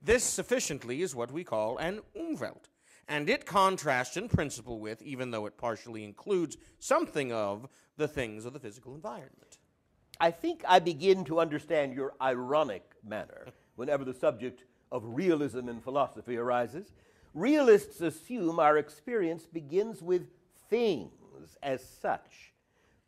This sufficiently is what we call an Umwelt, and it contrasts in principle with, even though it partially includes, something of the things of the physical environment. I think I begin to understand your ironic manner whenever the subject of realism in philosophy arises. Realists assume our experience begins with things as such,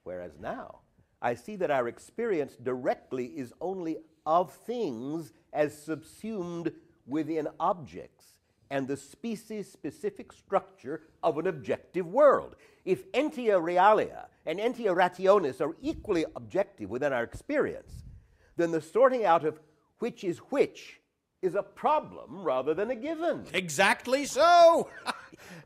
whereas now I see that our experience directly is only of things as subsumed within objects and the species-specific structure of an objective world. If entia realia and entia rationis are equally objective within our experience, then the sorting out of which is a problem rather than a given. Exactly so.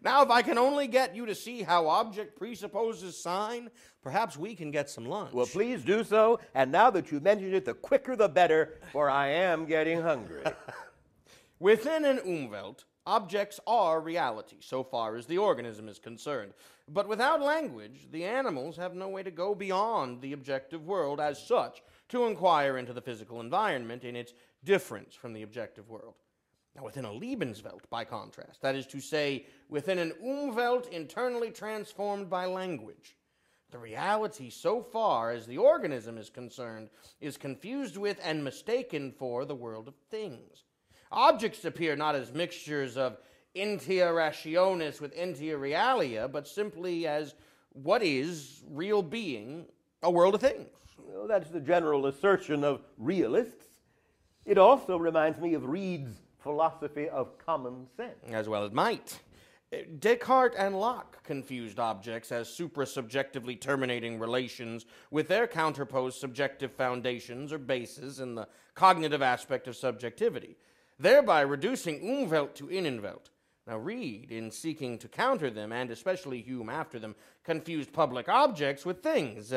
Now, if I can only get you to see how object presupposes sign, perhaps we can get some lunch. Well, please do so, and now that you mentioned it, the quicker the better, for I am getting hungry. Within an Umwelt, objects are reality, so far as the organism is concerned. But without language, the animals have no way to go beyond the objective world as such to inquire into the physical environment in its difference from the objective world. Now, within a Lebenswelt, by contrast, that is to say, within an Umwelt internally transformed by language, the reality, so far as the organism is concerned, is confused with and mistaken for the world of things. Objects appear not as mixtures of entia rationis with entia realia, but simply as what is real being, a world of things. Well, that's the general assertion of realists. It also reminds me of Reid's philosophy of common sense. As well it might. Descartes and Locke confused objects as suprasubjectively terminating relations with their counterposed subjective foundations or bases in the cognitive aspect of subjectivity, thereby reducing Umwelt to Innenwelt. Now, Reid, in seeking to counter them, and especially Hume after them, confused public objects with things,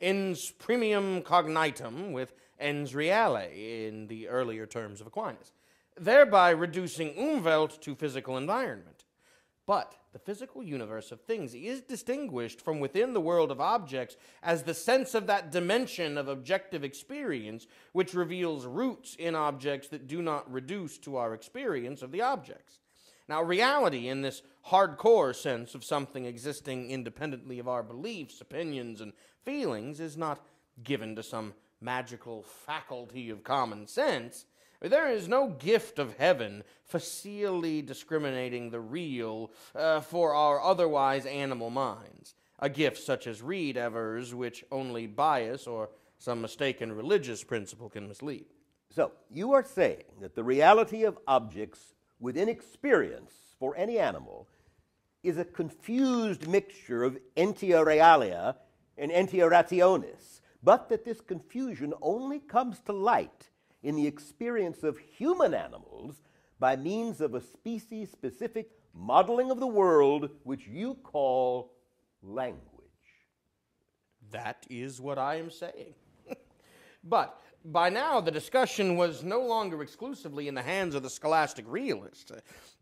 ens primum cognitum with ens reale in the earlier terms of Aquinas, thereby reducing Umwelt to physical environment. But the physical universe of things is distinguished from within the world of objects as the sense of that dimension of objective experience which reveals roots in objects that do not reduce to our experience of the objects. Now, reality in this hardcore sense of something existing independently of our beliefs, opinions, and feelings is not given to some magical faculty of common sense. There is no gift of heaven facilely discriminating the real for our otherwise animal minds, a gift such as Reid avers, which only bias or some mistaken religious principle can mislead. So, you are saying that the reality of objects within experience for any animal is a confused mixture of entia realia and entia rationis, but that this confusion only comes to light in the experience of human animals by means of a species-specific modeling of the world which you call language. That is what I am saying. But by now, the discussion was no longer exclusively in the hands of the scholastic realists.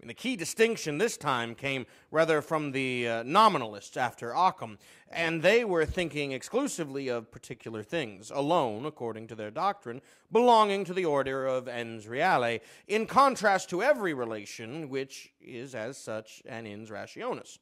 The key distinction this time came rather from the nominalists after Occam, and they were thinking exclusively of particular things, alone, according to their doctrine, belonging to the order of ens reale, in contrast to every relation which is, as such, an ens rationis.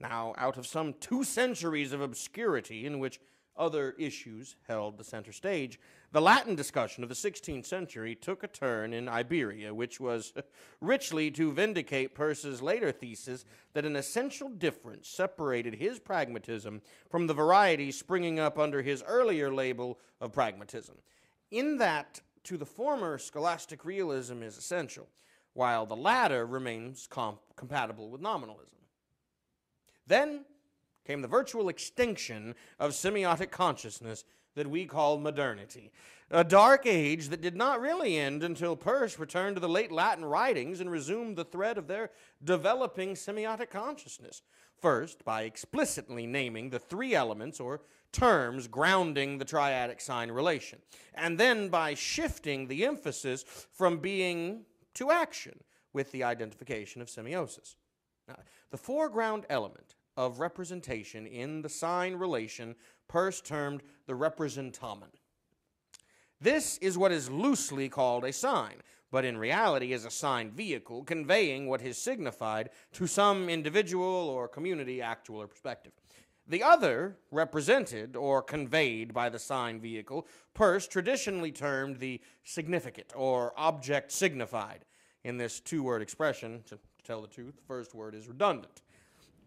Now, out of some 2 centuries of obscurity in which other issues held the center stage, the Latin discussion of the 16th century took a turn in Iberia, which was richly to vindicate Peirce's later thesis that an essential difference separated his pragmatism from the varieties springing up under his earlier label of pragmatism, in that to the former scholastic realism is essential, while the latter remains compatible with nominalism. Then came the virtual extinction of semiotic consciousness that we call modernity, a dark age that did not really end until Peirce returned to the late Latin writings and resumed the thread of their developing semiotic consciousness, first by explicitly naming the 3 elements or terms grounding the triadic sign relation, and then by shifting the emphasis from being to action with the identification of semiosis. Now, the foreground element of representation in the sign relation Peirce termed the representamen. This is what is loosely called a sign, but in reality is a signed vehicle conveying what is signified to some individual or community, actual or prospective. The other, represented or conveyed by the sign vehicle, Peirce traditionally termed the significant or object signified. In this two-word expression, to tell the truth, the first word is redundant.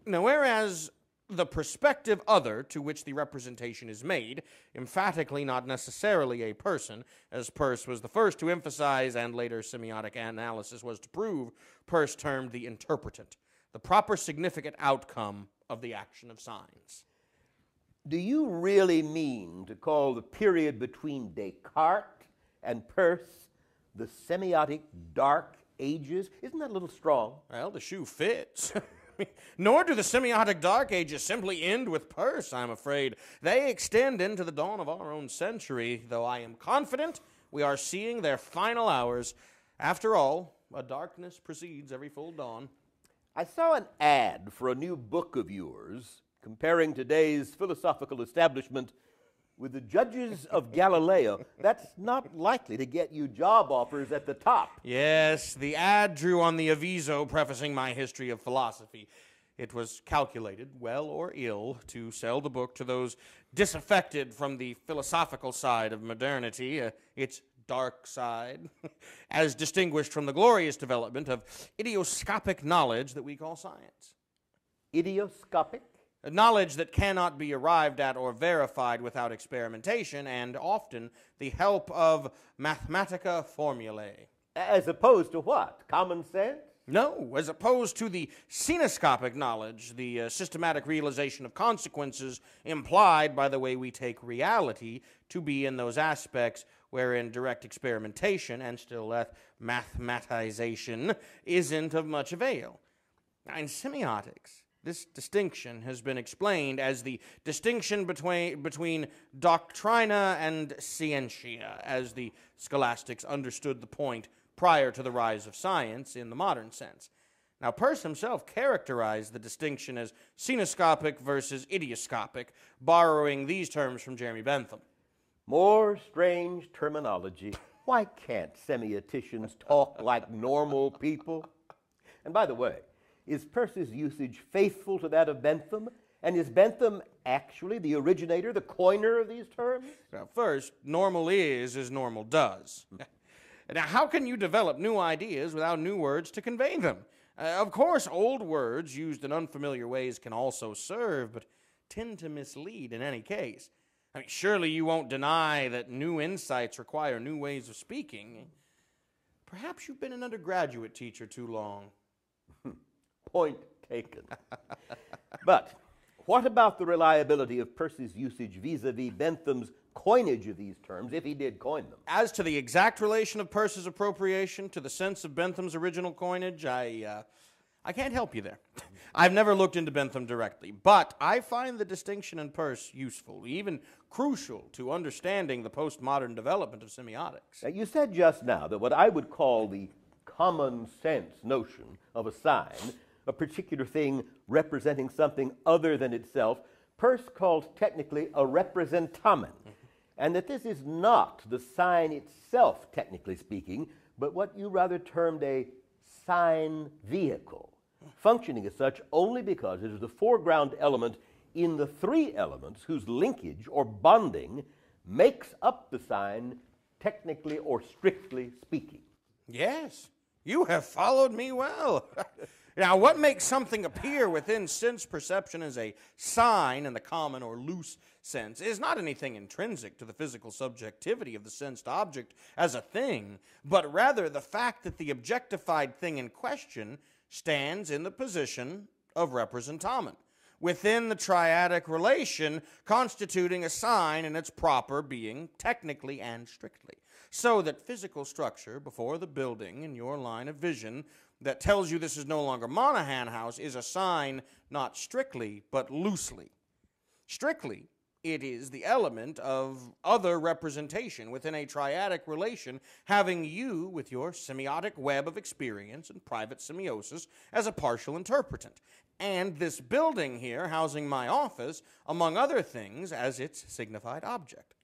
Now, whereas the perspective other to which the representation is made, emphatically not necessarily a person, as Peirce was the first to emphasize and later semiotic analysis was to prove, Peirce termed the interpretant, the proper significant outcome of the action of signs. Do you really mean to call the period between Descartes and Peirce the semiotic dark ages? Isn't that a little strong? Well, the shoe fits. Nor do the semiotic dark ages simply end with Peirce, I'm afraid. They extend into the dawn of our own century, though I am confident we are seeing their final hours. After all, a darkness precedes every full dawn. I saw an ad for a new book of yours comparing today's philosophical establishment with the judges of Galileo. That's not likely to get you job offers at the top. Yes, the ad drew on the aviso prefacing my history of philosophy. It was calculated, well or ill, to sell the book to those disaffected from the philosophical side of modernity, its dark side, as distinguished from the glorious development of idioscopic knowledge that we call science. Idioscopic? A knowledge that cannot be arrived at or verified without experimentation and often the help of mathematica formulae. As opposed to what? Common sense? No, as opposed to the semiotic knowledge, the systematic realization of consequences implied by the way we take reality to be in those aspects wherein direct experimentation and still less mathematization isn't of much avail. In semiotics, this distinction has been explained as the distinction between doctrina and scientia, as the scholastics understood the point prior to the rise of science in the modern sense. Now, Peirce himself characterized the distinction as semiotic versus idioscopic, borrowing these terms from Jeremy Bentham. More strange terminology. Why can't semioticians talk like normal people? And by the way, is Peirce's usage faithful to that of Bentham? And is Bentham actually the originator, the coiner of these terms? Well, first, normal is as normal does. Now, how can you develop new ideas without new words to convey them? Of course, old words used in unfamiliar ways can also serve, but tend to mislead in any case. I mean, surely you won't deny that new insights require new ways of speaking. Perhaps you've been an undergraduate teacher too long. Point taken. But what about the reliability of Peirce's usage vis-a-vis Bentham's coinage of these terms, if he did coin them? As to the exact relation of Peirce's appropriation to the sense of Bentham's original coinage, I can't help you there. I've never looked into Bentham directly, but I find the distinction in Peirce useful, even crucial to understanding the postmodern development of semiotics. Now, you said just now that what I would call the common sense notion of a sign, a particular thing representing something other than itself, Peirce called technically a representamen, and that this is not the sign itself, technically speaking, but what you rather termed a sign vehicle, functioning as such only because it is the foreground element in the three elements whose linkage or bonding makes up the sign, technically or strictly speaking. Yes, you have followed me well. Now, what makes something appear within sense perception as a sign in the common or loose sense is not anything intrinsic to the physical subjectivity of the sensed object as a thing, but rather the fact that the objectified thing in question stands in the position of representamen, within the triadic relation constituting a sign in its proper being, technically and strictly, so that physical structure before the building in your line of vision that tells you this is no longer Monahan House is a sign not strictly, but loosely. Strictly, it is the element of other representation within a triadic relation having you with your semiotic web of experience and private semiosis as a partial interpretant, and this building here housing my office, among other things, as its signified object.